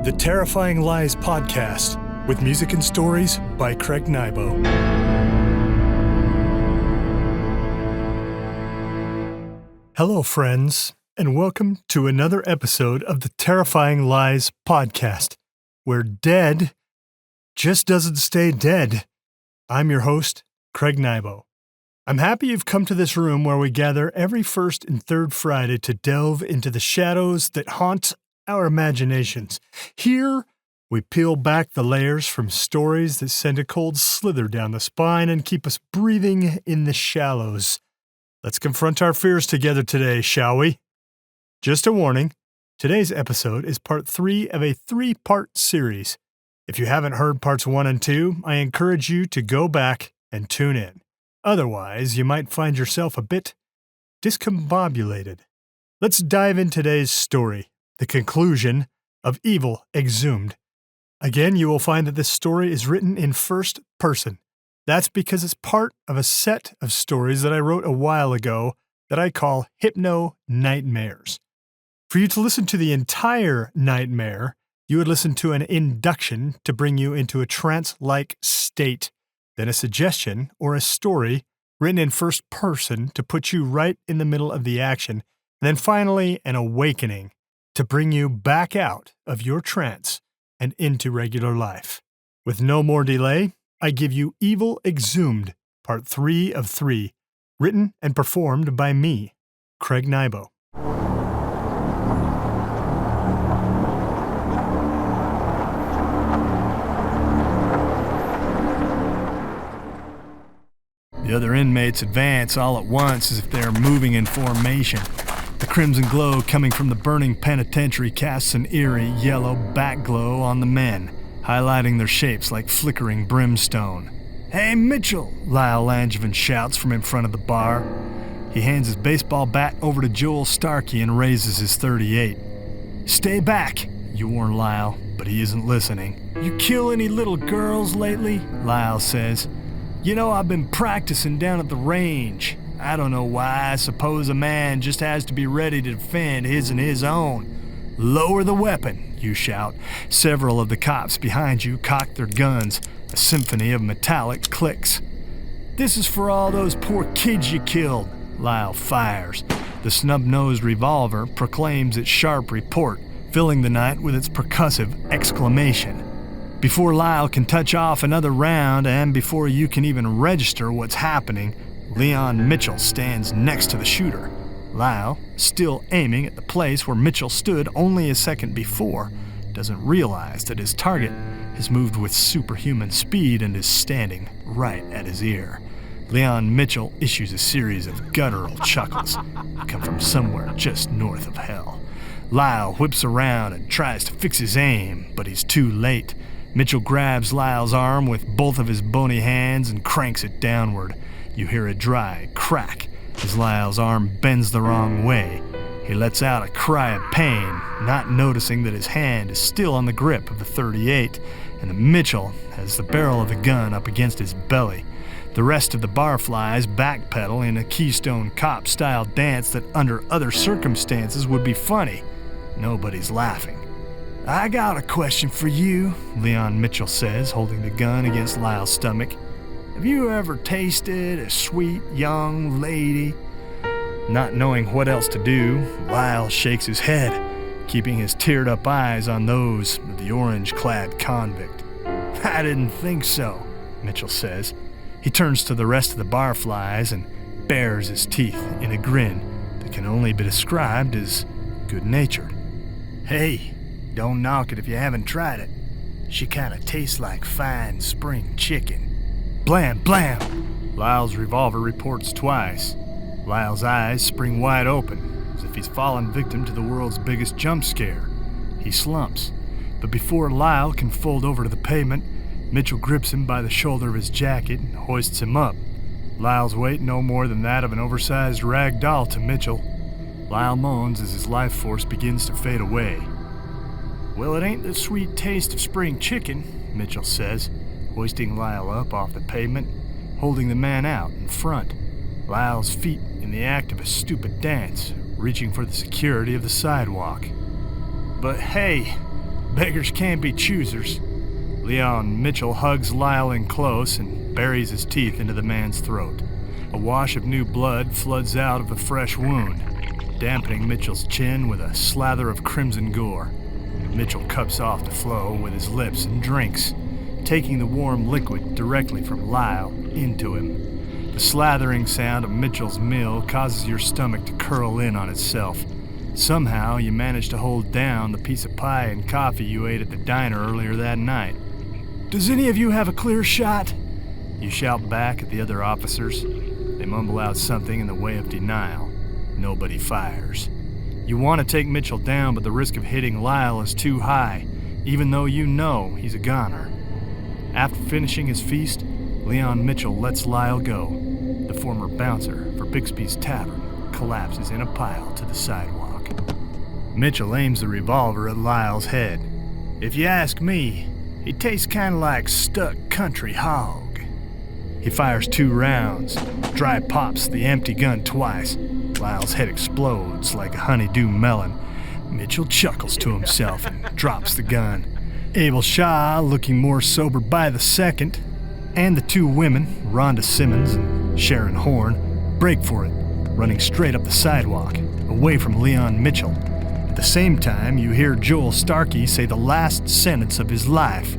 The Terrifying Lies Podcast, with music and stories by Craig Nybo. Hello, friends, and welcome to another episode of the Terrifying Lies Podcast, where dead just doesn't stay dead. I'm your host, Craig Nybo. I'm happy you've come to this room where we gather every first and third Friday to delve into the shadows that haunt our imaginations. Here, we peel back the layers from stories that send a cold slither down the spine and keep us breathing in the shallows. Let's confront our fears together today, shall we? Just a warning, today's episode is part 3 of a 3-part series. If you haven't heard parts 1 and 2, I encourage you to go back and tune in. Otherwise, you might find yourself a bit discombobulated. Let's dive into today's story. The conclusion of Evil Exhumed. Again, you will find that this story is written in first person. That's because it's part of a set of stories that I wrote a while ago that I call Hypno Nightmares. For you to listen to the entire nightmare, you would listen to an induction to bring you into a trance-like state, then a suggestion or a story written in first person to put you right in the middle of the action, and then finally an awakening to bring you back out of your trance and into regular life. With no more delay, I give you Evil Exhumed, Part 3 of 3, written and performed by me, Craig Nybo. The other inmates advance all at once as if they are moving in formation. The crimson glow coming from the burning penitentiary casts an eerie yellow backglow on the men, highlighting their shapes like flickering brimstone. "Hey, Mitchell!" Lyle Langevin shouts from in front of the bar. He hands his baseball bat over to Joel Starkey and raises his .38. "Stay back," you warn Lyle, but he isn't listening. "You kill any little girls lately?" Lyle says. "You know, I've been practicing down at the range. I don't know why. I suppose a man just has to be ready to defend his and his own." "Lower the weapon," you shout. Several of the cops behind you cock their guns, a symphony of metallic clicks. "This is for all those poor kids you killed," Lyle fires. The snub-nosed revolver proclaims its sharp report, filling the night with its percussive exclamation. Before Lyle can touch off another round, and before you can even register what's happening, Leon Mitchell stands next to the shooter. Lyle, still aiming at the place where Mitchell stood only a second before, doesn't realize that his target has moved with superhuman speed and is standing right at his ear. Leon Mitchell issues a series of guttural chuckles that come from somewhere just north of hell. Lyle whips around and tries to fix his aim, but he's too late. Mitchell grabs Lyle's arm with both of his bony hands and cranks it downward. You hear a dry crack as Lyle's arm bends the wrong way. He lets out a cry of pain, not noticing that his hand is still on the grip of the .38, and that Mitchell has the barrel of the gun up against his belly. The rest of the barflies backpedal in a Keystone Cop-style dance that under other circumstances would be funny. Nobody's laughing. "I got a question for you," Leon Mitchell says, holding the gun against Lyle's stomach. "Have you ever tasted a sweet young lady?" Not knowing what else to do, Lyle shakes his head, keeping his teared-up eyes on those of the orange-clad convict. "I didn't think so," Mitchell says. He turns to the rest of the barflies and bares his teeth in a grin that can only be described as good-natured. "Hey, don't knock it if you haven't tried it. She kinda tastes like fine spring chicken." Blam, blam! Lyle's revolver reports twice. Lyle's eyes spring wide open, as if he's fallen victim to the world's biggest jump scare. He slumps, but before Lyle can fold over to the pavement, Mitchell grips him by the shoulder of his jacket and hoists him up. Lyle's weight no more than that of an oversized rag doll to Mitchell. Lyle moans as his life force begins to fade away. "Well, it ain't the sweet taste of spring chicken," Mitchell says, hoisting Lyle up off the pavement, holding the man out in front. Lyle's feet in the act of a stupid dance, reaching for the security of the sidewalk. "But hey, Beggars can't be choosers. Leon Mitchell hugs Lyle in close and buries his teeth into the man's throat. A wash of new blood floods out of the fresh wound, dampening Mitchell's chin with a slather of crimson gore. Mitchell cups off the flow with his lips and drinks, taking the warm liquid directly from Lyle into him. The slathering sound of Mitchell's meal causes your stomach to curl in on itself. Somehow you manage to hold down the piece of pie and coffee you ate at the diner earlier that night. "Does any of you have a clear shot?" You shout back at the other officers. They mumble out something in the way of denial. Nobody fires. You want to take Mitchell down, but the risk of hitting Lyle is too high, even though you know he's a goner. After finishing his feast, Leon Mitchell lets Lyle go. The former bouncer for Bixby's Tavern collapses in a pile to the sidewalk. Mitchell aims the revolver at Lyle's head. "If you ask me, he tastes kind of like stuck country hog." He fires 2 rounds, dry pops the empty gun twice. Lyle's head explodes like a honeydew melon. Mitchell chuckles to himself and drops the gun. Abel Shaw, looking more sober by the second, and the 2 women, Rhonda Simmons and Sharon Horn, break for it, running straight up the sidewalk, away from Leon Mitchell. At the same time, you hear Joel Starkey say the last sentence of his life.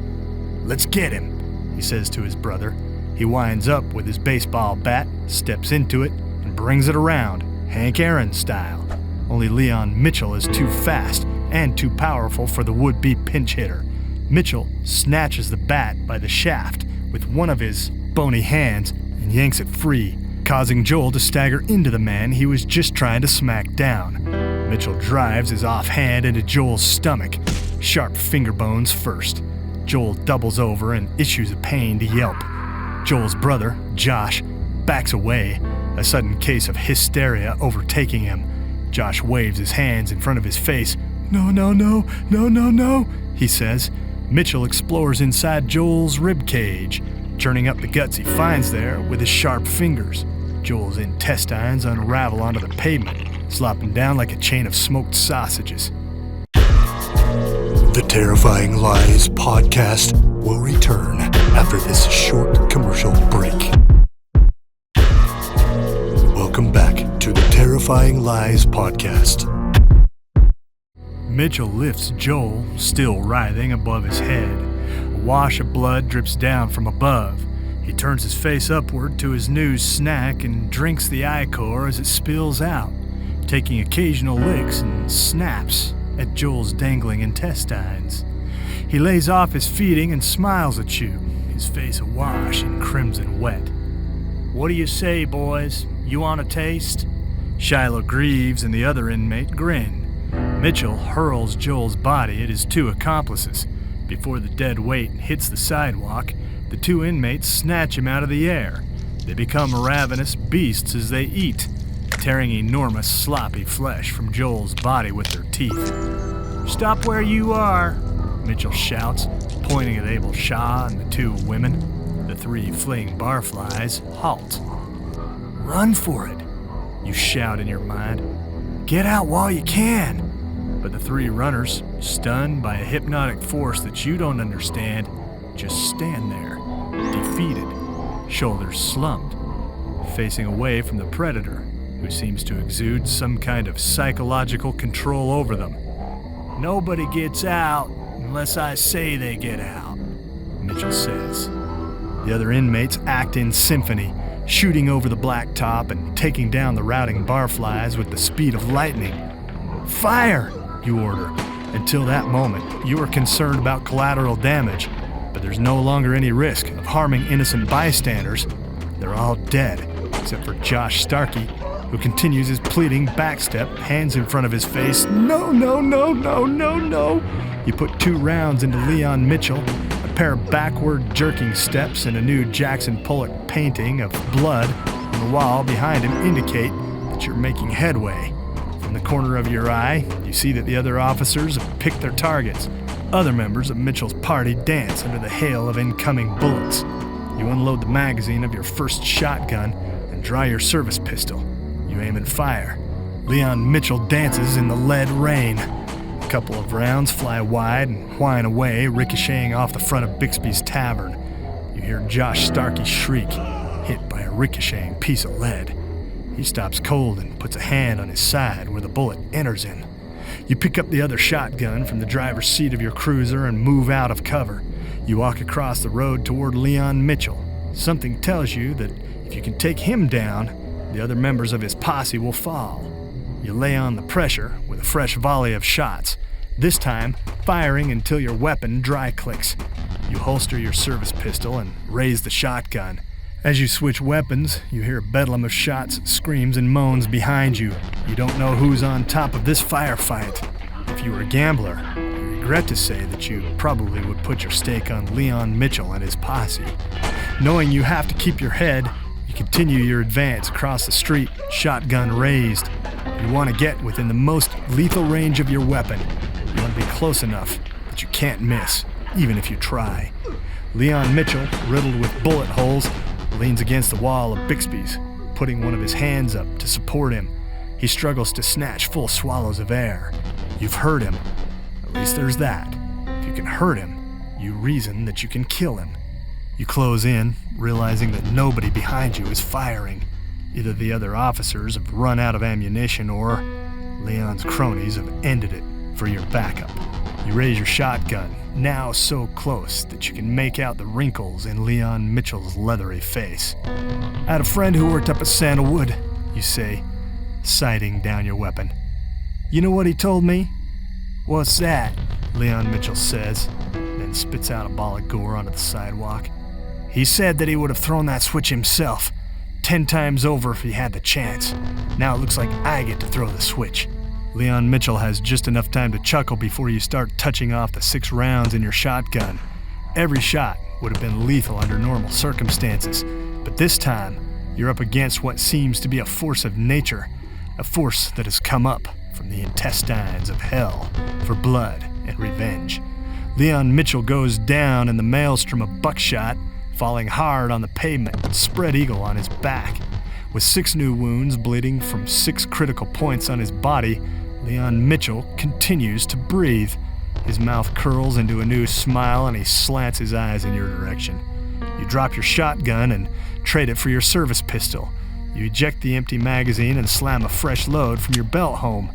"Let's get him," he says to his brother. He winds up with his baseball bat, steps into it, and brings it around, Hank Aaron style. Only Leon Mitchell is too fast and too powerful for the would-be pinch hitter. Mitchell snatches the bat by the shaft with one of his bony hands and yanks it free, causing Joel to stagger into the man he was just trying to smack down. Mitchell drives his offhand into Joel's stomach, sharp finger bones first. Joel doubles over and issues a pained yelp. Joel's brother, Josh, backs away, a sudden case of hysteria overtaking him. Josh waves his hands in front of his face. "No, no, no, no, no, no," he says. Mitchell explores inside Joel's rib cage, churning up the guts he finds there with his sharp fingers. Joel's intestines unravel onto the pavement, slopping down like a chain of smoked sausages. The Terrifying Lies podcast will return after this short commercial break. Welcome back to the Terrifying Lies podcast. Mitchell lifts Joel, still writhing above his head. A wash of blood drips down from above. He turns his face upward to his news snack and drinks the ichor as it spills out, taking occasional licks and snaps at Joel's dangling intestines. He lays off his feeding and smiles at you, his face awash in crimson wet. "What do you say, boys? You want a taste?" Shiloh Greaves and the other inmate grin. Mitchell hurls Joel's body at his 2 accomplices. Before the dead weight hits the sidewalk, the 2 inmates snatch him out of the air. They become ravenous beasts as they eat, tearing enormous sloppy flesh from Joel's body with their teeth. "Stop where you are," Mitchell shouts, pointing at Abel Shaw and the 2 women. The 3 fleeing barflies halt. "Run for it," you shout in your mind. "Get out while you can." But the 3 runners, stunned by a hypnotic force that you don't understand, just stand there, defeated, shoulders slumped, facing away from the predator, who seems to exude some kind of psychological control over them. "Nobody gets out unless I say they get out," Mitchell says. The other inmates act in symphony, shooting over the blacktop and taking down the routing barflies with the speed of lightning. "Fire!" you order. Until that moment, you are concerned about collateral damage, but there's no longer any risk of harming innocent bystanders. They're all dead, except for Josh Starkey, who continues his pleading backstep, hands in front of his face. "No, no, no, no, no, no." You put 2 rounds into Leon Mitchell. A pair of backward jerking steps and a new Jackson Pollock painting of blood on the wall behind him indicate that you're making headway. From the corner of your eye, you see that the other officers have picked their targets. Other members of Mitchell's party dance under the hail of incoming bullets. You unload the magazine of your first shotgun and draw your service pistol. You aim and fire. Leon Mitchell dances in the lead rain. A couple of rounds fly wide and whine away, ricocheting off the front of Bixby's tavern. You hear Josh Starkey shriek, hit by a ricocheting piece of lead. He stops cold and puts a hand on his side where the bullet enters in. You pick up the other shotgun from the driver's seat of your cruiser and move out of cover. You walk across the road toward Leon Mitchell. Something tells you that if you can take him down, the other members of his posse will fall. You lay on the pressure with a fresh volley of shots, this time firing until your weapon dry clicks. You holster your service pistol and raise the shotgun. As you switch weapons, you hear a bedlam of shots, screams, and moans behind you. You don't know who's on top of this firefight. If you were a gambler, you regret to say that you probably would put your stake on Leon Mitchell and his posse. Knowing you have to keep your head, you continue your advance across the street, shotgun raised. You want to get within the most lethal range of your weapon. You want to be close enough that you can't miss, even if you try. Leon Mitchell, riddled with bullet holes, leans against the wall of Bixby's, putting one of his hands up to support him. He struggles to snatch full swallows of air. You've hurt him. At least there's that. If you can hurt him, you reason that you can kill him. You close in, realizing that nobody behind you is firing. Either the other officers have run out of ammunition or Leon's cronies have ended it for your backup. You raise your shotgun, now so close that you can make out the wrinkles in Leon Mitchell's leathery face. I had a friend who worked up at Sandalwood, you say, sighting down your weapon. You know what he told me? What's that? Leon Mitchell says, then spits out a ball of gore onto the sidewalk. He said that he would have thrown that switch himself, 10 times over if he had the chance. Now it looks like I get to throw the switch. Leon Mitchell has just enough time to chuckle before you start touching off the 6 rounds in your shotgun. Every shot would have been lethal under normal circumstances, but this time you're up against what seems to be a force of nature, a force that has come up from the intestines of hell for blood and revenge. Leon Mitchell goes down in the maelstrom of buckshot, falling hard on the pavement, spread eagle on his back. With 6 new wounds bleeding from 6 critical points on his body, Leon Mitchell continues to breathe. His mouth curls into a new smile and he slants his eyes in your direction. You drop your shotgun and trade it for your service pistol. You eject the empty magazine and slam a fresh load from your belt home.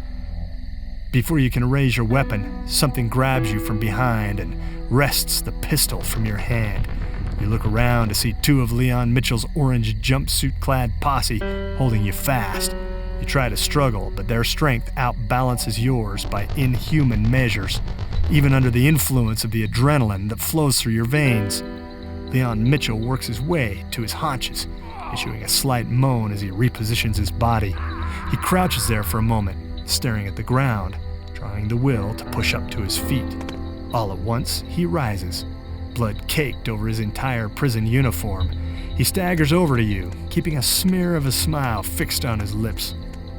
Before you can raise your weapon, something grabs you from behind and wrests the pistol from your hand. You look around to see 2 of Leon Mitchell's orange jumpsuit-clad posse holding you fast. You try to struggle, but their strength outbalances yours by inhuman measures, even under the influence of the adrenaline that flows through your veins. Leon Mitchell works his way to his haunches, issuing a slight moan as he repositions his body. He crouches there for a moment, staring at the ground, trying the will to push up to his feet. All at once, he rises, blood caked over his entire prison uniform. He staggers over to you, keeping a smear of a smile fixed on his lips.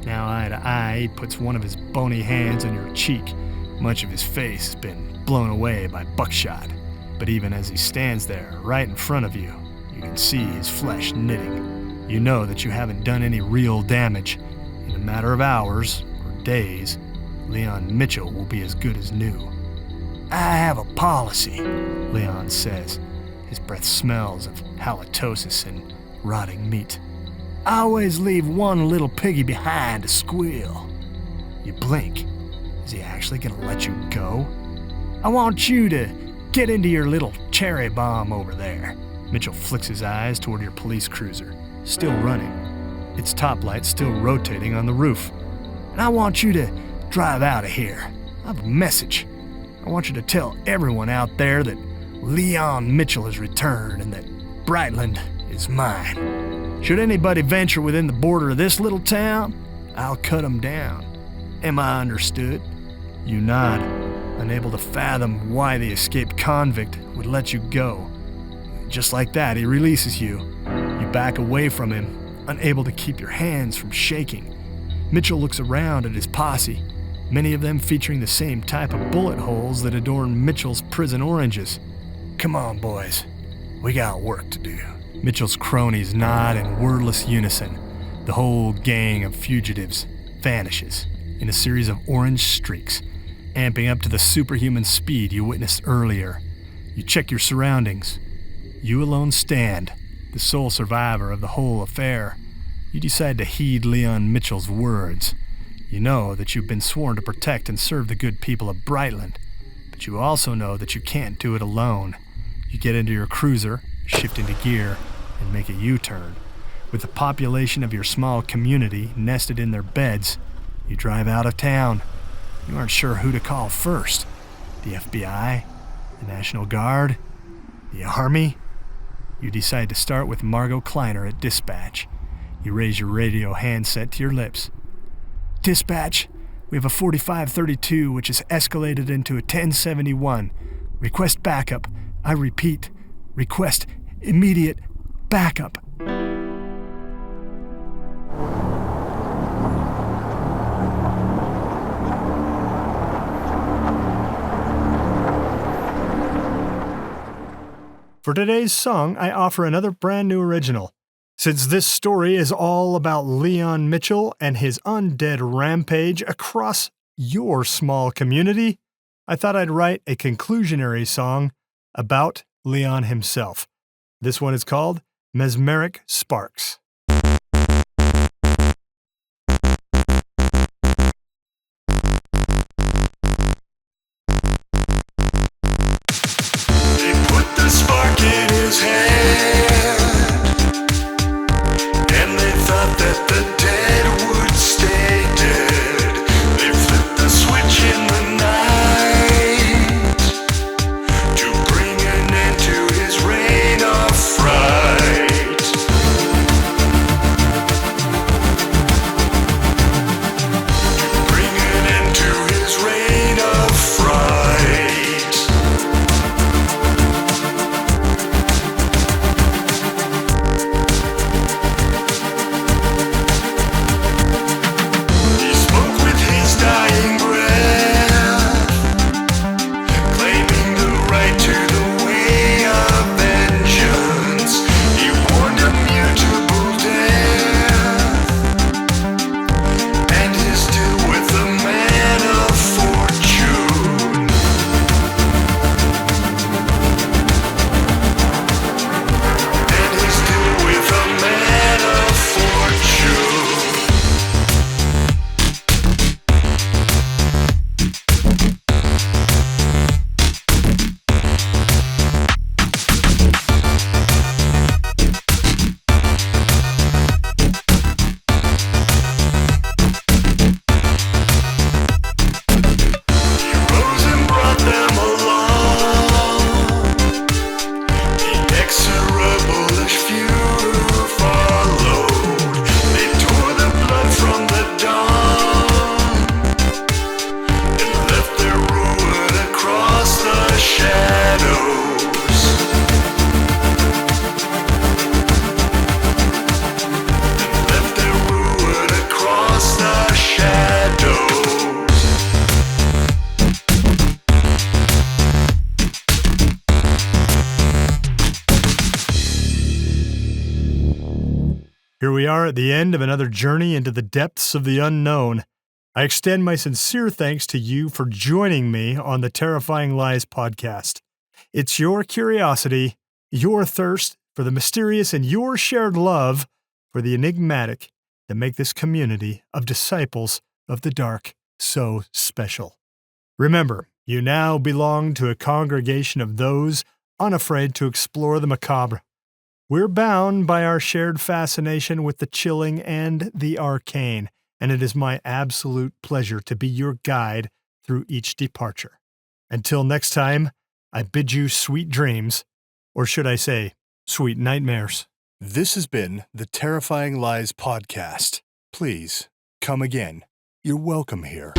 Now eye to eye, he puts one of his bony hands on your cheek. Much of his face has been blown away by buckshot. But even as he stands there, right in front of you, you can see his flesh knitting. You know that you haven't done any real damage. In a matter of hours, or days, Leon Mitchell will be as good as new. I have a policy, Leon says. His breath smells of halitosis and rotting meat. I always leave one little piggy behind to squeal. You blink. Is he actually gonna let you go? I want you to get into your little cherry bomb over there. Mitchell flicks his eyes toward your police cruiser, still running, its top light still rotating on the roof. And I want you to drive out of here. I have a message. I want you to tell everyone out there that Leon Mitchell has returned and that Brightland is mine. Should anybody venture within the border of this little town, I'll cut them down. Am I understood? You nod, unable to fathom why the escaped convict would let you go. Just like that, he releases you. You back away from him, unable to keep your hands from shaking. Mitchell looks around at his posse, many of them featuring the same type of bullet holes that adorn Mitchell's prison oranges. Come on, boys. We got work to do. Mitchell's cronies nod in wordless unison. The whole gang of fugitives vanishes in a series of orange streaks. amping up to the superhuman speed you witnessed earlier. You check your surroundings. You alone stand, the sole survivor of the whole affair. You decide to heed Leon Mitchell's words. You know that you've been sworn to protect and serve the good people of Brightland, but you also know that you can't do it alone. You get into your cruiser, shift into gear, and make a U-turn. With the population of your small community nested in their beds, you drive out of town. You aren't sure who to call first. The FBI? The National Guard? The Army? You decide to start with Margot Kleiner at dispatch. You raise your radio handset to your lips. Dispatch, we have a 4532 which has escalated into a 1071. Request backup. I repeat, request immediate backup. For today's song, I offer another brand new original. Since this story is all about Leon Mitchell and his undead rampage across your small community, I thought I'd write a conclusionary song about Leon himself. This one is called Mesmeric Sparks. Spark in his hand, and they thought that the dead would stay dead. They flipped the switch in the night to bring an end to his reign of fright. To bring an end to his reign of fright. Here we are at the end of another journey into the depths of the unknown. I extend my sincere thanks to you for joining me on the Terrifying Lies podcast. It's your curiosity, your thirst for the mysterious, and your shared love for the enigmatic that make this community of disciples of the dark so special. Remember, you now belong to a congregation of those unafraid to explore the macabre. We're bound by our shared fascination with the chilling and the arcane, and it is my absolute pleasure to be your guide through each departure. Until next time, I bid you sweet dreams, or should I say, sweet nightmares. This has been the Terrifying Lies podcast. Please, come again. You're welcome here.